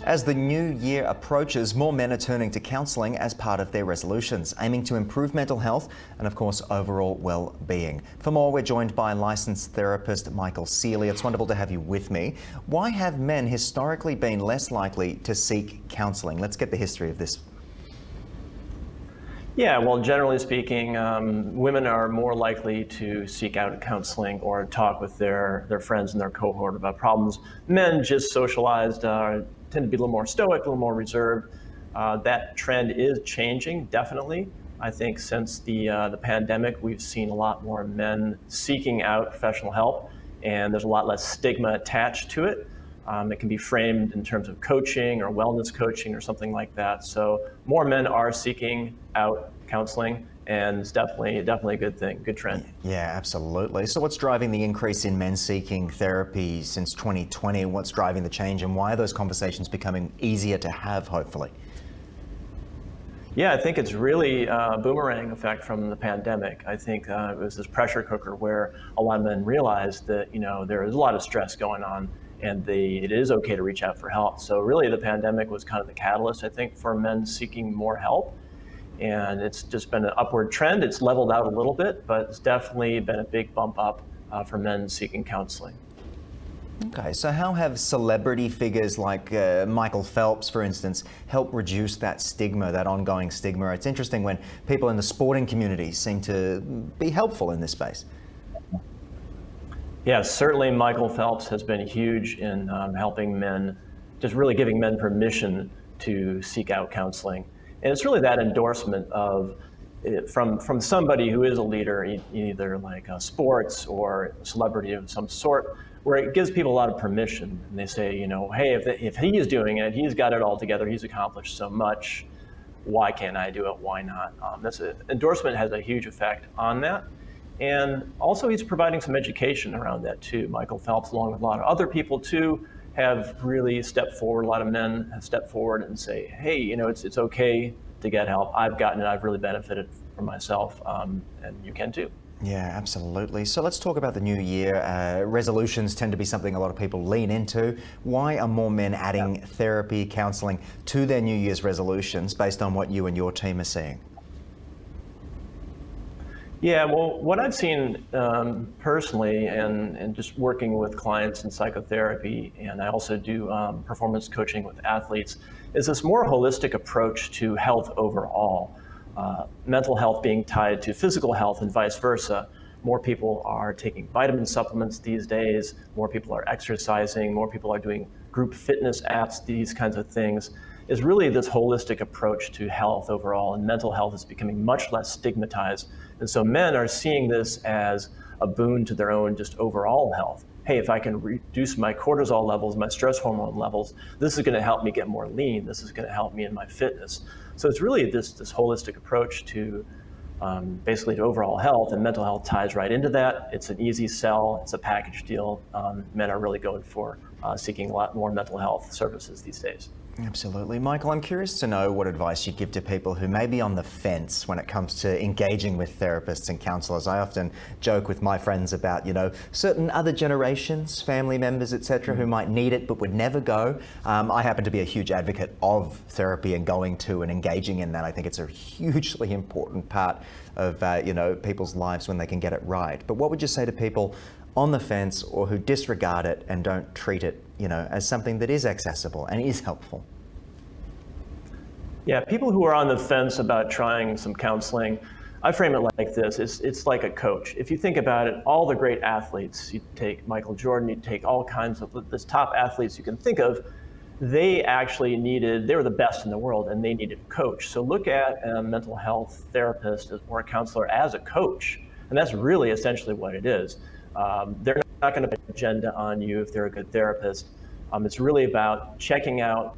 As the new year approaches, more men are turning to counselling as part of their resolutions, aiming to improve mental health and, of course, overall well-being. For more, we're joined by licensed therapist Michael Ceely. It's wonderful to have you with me. Why have men historically been less likely to seek counselling? Let's get the history of this. Yeah, well, generally speaking, women are more likely to seek out counseling or talk with their friends and their cohort about problems. Men, just socialized, tend to be a little more stoic, a little more reserved. That trend is changing, definitely. I think since the pandemic, we've seen a lot more men seeking out professional help, and there's a lot less stigma attached to it. It can be framed in terms of coaching or wellness coaching or something like that. So more men are seeking out counseling, and it's definitely a good thing, good trend. Yeah, absolutely. So what's driving the increase in men seeking therapy since 2020? What's driving the change, and why are those conversations becoming easier to have, hopefully? Yeah, I think it's really a boomerang effect from the pandemic. I think it was this pressure cooker where a lot of men realized that, there is a lot of stress going on, and it is okay to reach out for help. So really the pandemic was kind of the catalyst, I think, for men seeking more help. And it's just been an upward trend. It's leveled out a little bit, but it's definitely been a big bump up for men seeking counseling. Okay, so how have celebrity figures like Michael Phelps, for instance, helped reduce that stigma, that ongoing stigma? It's interesting when people in the sporting community seem to be helpful in this space. Yeah, certainly Michael Phelps has been huge in helping men, just really giving men permission to seek out counseling. And it's really that endorsement of from somebody who is a leader, either like sports or a celebrity of some sort, where it gives people a lot of permission. And they say, hey, if he is doing it, he's got it all together, he's accomplished so much, why can't I do it? Why not? Endorsement has a huge effect on that. And also he's providing some education around that too. Michael Phelps, along with a lot of other people too, have really stepped forward. A lot of men have stepped forward and say, hey, it's okay to get help. I've gotten it. I've really benefited from myself, and you can too. Yeah, absolutely. So let's talk about the new year. Resolutions tend to be something a lot of people lean into. Why are more men adding therapy, counseling to their New Year's resolutions based on what you and your team are seeing? Yeah, well, what I've seen personally, and just working with clients in psychotherapy, and I also do performance coaching with athletes, is this more holistic approach to health overall. Mental health being tied to physical health and vice versa. More people are taking vitamin supplements these days, more people are exercising, more people are doing group fitness apps, these kinds of things. Is really this holistic approach to health overall, and mental health is becoming much less stigmatized. And so men are seeing this as a boon to their own just overall health. Hey, if I can reduce my cortisol levels, my stress hormone levels, this is going to help me get more lean. This is going to help me in my fitness. So it's really this holistic approach to basically to overall health, and mental health ties right into that. It's an easy sell. It's a package deal. Men are really going for seeking a lot more mental health services these days. Absolutely. Michael, I'm curious to know what advice you'd give to people who may be on the fence when it comes to engaging with therapists and counsellors. I often joke with my friends about, certain other generations, family members, etc., who might need it but would never go. I happen to be a huge advocate of therapy and going to and engaging in that. I think it's a hugely important part of, people's lives when they can get it right. But what would you say to people on the fence or who disregard it and don't treat it, as something that is accessible and is helpful? Yeah, people who are on the fence about trying some counseling, I frame it like this. It's like a coach. If you think about it, all the great athletes, you take Michael Jordan, you take all kinds of the top athletes you can think of, they were the best in the world, and they needed a coach. So look at a mental health therapist or a counselor as a coach, and that's really essentially what it is. They're not going to put an agenda on you if they're a good therapist. It's really about checking out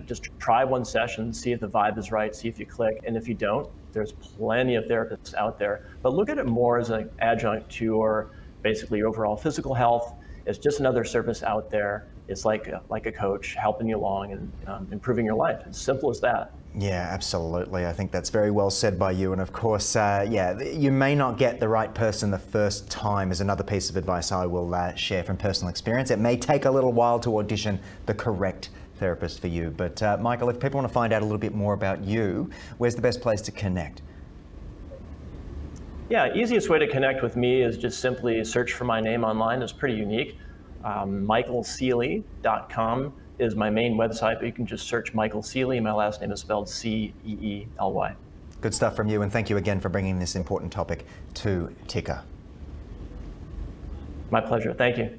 just try one session, see if the vibe is right, see if you click, and if you don't, there's plenty of therapists out there. But look at it more as an adjunct to your basically your overall physical health. It's just another service out there. It's like a coach helping you along and improving your life. It's simple as that. Yeah, absolutely. I think that's very well said by you. And of course, you may not get the right person the first time is another piece of advice I will share from personal experience. It may take a little while to audition the correct therapist for you. But Michael, if people want to find out a little bit more about you, where's the best place to connect? Yeah, easiest way to connect with me is just simply search for my name online. It's pretty unique. MichaelCeely.com is my main website, but you can just search Michael Ceely. My last name is spelled C-E-E-L-Y. Good stuff from you, and thank you again for bringing this important topic to Ticker. My pleasure. Thank you.